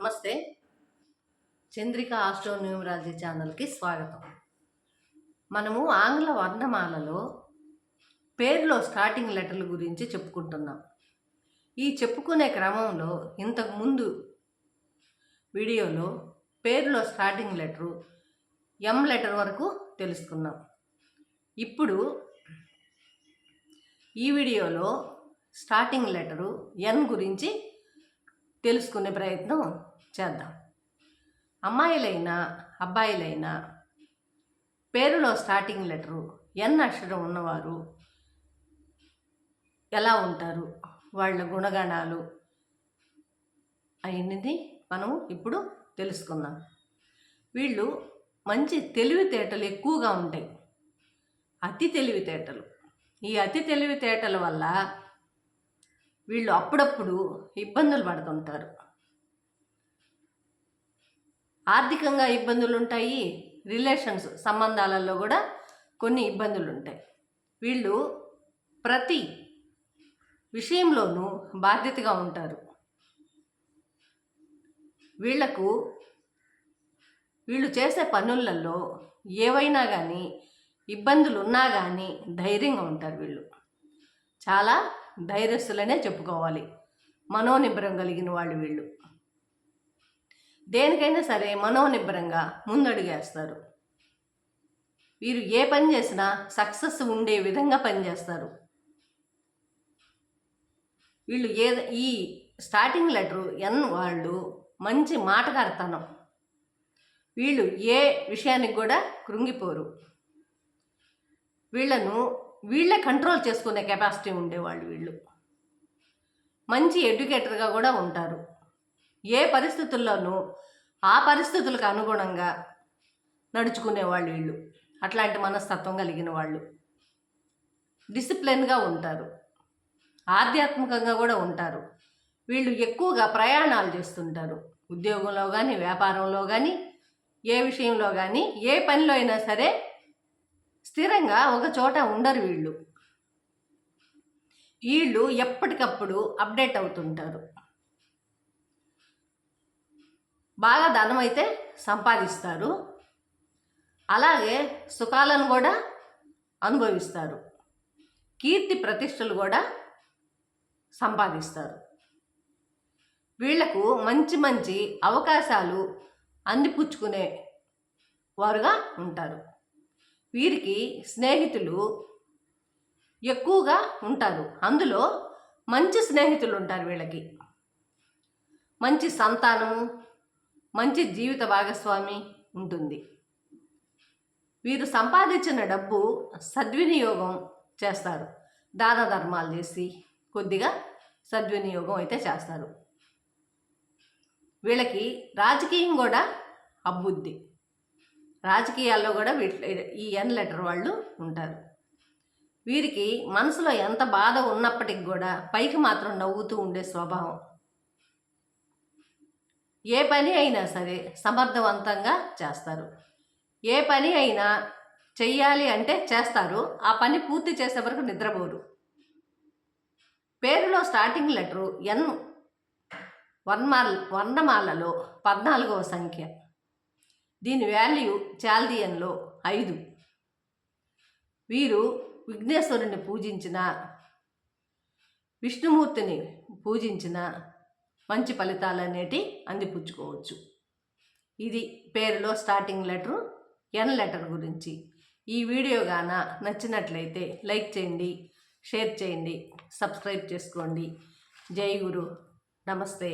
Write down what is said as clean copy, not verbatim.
నమస్తే. చంద్రిక ఆస్ట్రోన్యూమరాలజీ ఛానల్కి స్వాగతం. మనము ఆంగ్ల వర్ణమాలలో పేరులో స్టార్టింగ్ లెటర్ల గురించి చెప్పుకుంటున్నాం. ఈ చెప్పుకునే క్రమంలో ఇంతకుముందు వీడియోలో పేరులో స్టార్టింగ్ లెటరు ఎం లెటర్ వరకు తెలుసుకున్నాం. ఇప్పుడు ఈ వీడియోలో స్టార్టింగ్ లెటరు ఎన్ గురించి తెలుసుకునే ప్రయత్నం చేద్దాం. అమ్మాయిలైనా అబ్బాయిలైనా పేరులో స్టార్టింగ్ లెటరు ఎన్ అక్షరం ఉన్నవారు ఎలా ఉంటారు, వాళ్ళ గుణగణాలు అవన్నీ మనం ఇప్పుడు తెలుసుకుందాం. వీళ్ళు మంచి తెలివితేటలు ఎక్కువగా ఉంటాయి. అతి తెలివితేటలు. ఈ అతి తెలివితేటల వల్ల వీళ్ళు అప్పుడప్పుడు ఇబ్బందులు పడుతుంటారు. ఆర్థికంగా ఇబ్బందులు ఉంటాయి, రిలేషన్స్ సంబంధాలలో కూడా కొన్ని ఇబ్బందులు ఉంటాయి. వీళ్ళు ప్రతి విషయంలోనూ బాధ్యతగా ఉంటారు. వీళ్ళు చేసే పనులలో ఏవైనా కానీ ఇబ్బందులు ఉన్నా కానీ ధైర్యంగా ఉంటారు. వీళ్ళు చాలా ధైర్యస్తులనే చెప్పుకోవాలి. మనోనిబ్బరం కలిగిన వాళ్ళు వీళ్ళు. దేనికైనా సరే మనోనిబ్బరంగా ముందడుగేస్తారు. వీరు ఏ పని చేసినా సక్సెస్ ఉండే విధంగా పనిచేస్తారు. వీళ్ళు ఈ స్టార్టింగ్ లెటరు ఎన్ వాళ్ళు మంచి మాటగారితనం. వీళ్ళు ఏ విషయానికి కూడా కృంగిపోరు. వీళ్ళే కంట్రోల్ చేసుకునే కెపాసిటీ ఉండేవాళ్ళు. వీళ్ళు మంచి ఎడ్యుకేటర్గా కూడా ఉంటారు. ఏ పరిస్థితుల్లోనూ ఆ పరిస్థితులకు అనుగుణంగా నడుచుకునేవాళ్ళు వీళ్ళు. అట్లాంటి మనస్తత్వం కలిగిన వాళ్ళు. డిసిప్లిన్గా ఉంటారు. ఆధ్యాత్మికంగా కూడా ఉంటారు. వీళ్ళు ఎక్కువగా ప్రయాణాలు చేస్తుంటారు. ఉద్యోగంలో కానీ వ్యాపారంలో కానీ ఏ విషయంలో కానీ ఏ పనిలో అయినా సరే స్థిరంగా ఒక చోట ఉండరు. వీళ్ళు ఎప్పటికప్పుడు అప్డేట్ అవుతుంటారు. బాగా ధనం అయితే సంపాదిస్తారు. అలాగే సుఖాలను కూడా అనుభవిస్తారు. కీర్తి ప్రతిష్టలు కూడా సంపాదిస్తారు. వీళ్లకు మంచి మంచి అవకాశాలు అందిపుచ్చుకునే వారుగా ఉంటారు. వీరికి స్నేహితులు ఎక్కువగా ఉంటారు. అందులో మంచి స్నేహితులు ఉంటారు. వీళ్ళకి మంచి సంతానము, మంచి జీవిత భాగస్వామి ఉంటుంది. వీరు సంపాదించిన డబ్బు సద్వినియోగం చేస్తారు. దాన ధర్మాలు చేసి కొద్దిగా సద్వినియోగం అయితే చేస్తారు. వీళ్ళకి రాజకీయం కూడా అబ్బుద్ది. రాజకీయాల్లో కూడా ఈ ఎన్ లెటర్ వాళ్ళు ఉంటారు. వీరికి మనసులో ఎంత బాధ ఉన్నప్పటికి కూడా పైకి మాత్రం నవ్వుతూ ఉండే స్వభావం. ఏ పని అయినా సరే సమర్థవంతంగా చేస్తారు. ఏ పని అయినా చెయ్యాలి అంటే చేస్తారు. ఆ పని పూర్తి చేసే వరకు నిద్రపోరు. పేరులో స్టార్టింగ్ లెటరు ఎన్ వర్ణమాలలో 14వ సంఖ్య. దీని వాల్యూ చాల్దియన్లో 5. వీరు విఘ్నేశ్వరుని పూజించిన, విష్ణుమూర్తిని పూజించిన మంచి ఫలితాలు అనేటి అందిపుచ్చుకోవచ్చు. ఇది పేరులో స్టార్టింగ్ లెటరు ఎన్ లెటర్ గురించి. ఈ వీడియో గాన నచ్చినట్లయితే లైక్ చేయండి, షేర్ చేయండి, సబ్స్క్రైబ్ చేసుకోండి. జై గురు. నమస్తే.